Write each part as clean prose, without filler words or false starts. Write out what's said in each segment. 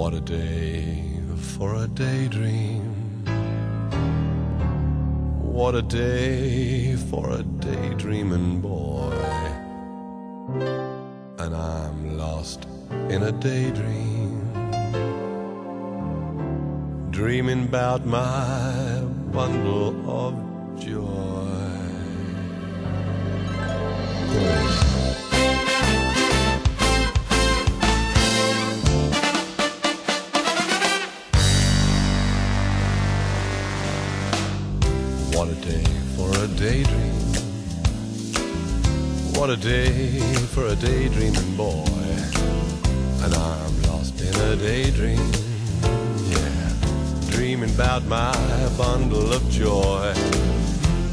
What a day for a daydream. What a day for a daydreaming boy. And I'm lost in a daydream, dreaming about my bundle of joy. What a day for a daydream. What a day for a daydreaming boy. And I'm lost in a daydream, yeah, dreaming about my bundle of joy.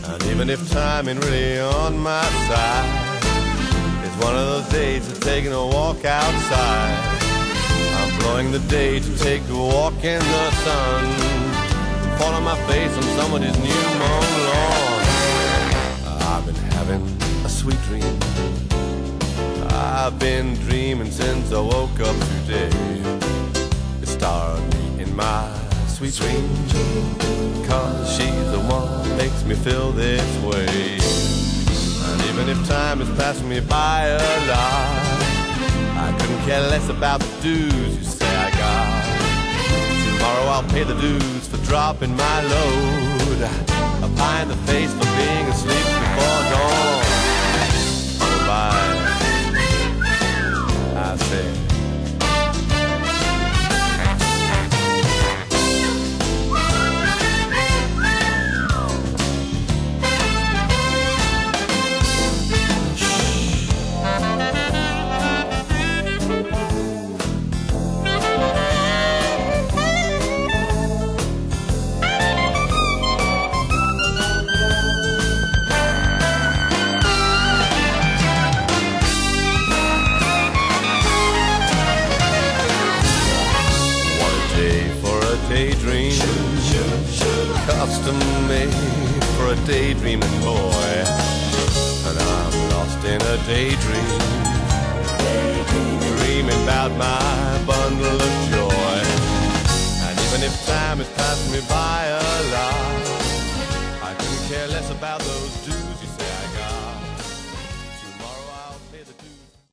And even if time ain't really on my side, it's one of those days of taking a walk outside. I'm blowing the day to take a walk in the sun, fall on my face on somebody's new mown lawn. I've been having a sweet dream. I've been dreaming since I woke up today. It started me in my sweet dream, 'cause she's the one that makes me feel this way. And even if time is passing me by a lot, I couldn't care less about the dues you say I got. Tomorrow I'll pay the dues for dropping my load, a pie in the face for being asleep before dawn. Goodbye, I said. Daydream, custom made for a daydreaming boy. And I'm lost in a daydream, dreaming about my bundle of joy. And even if time is passing me by a lot, I couldn't care less about those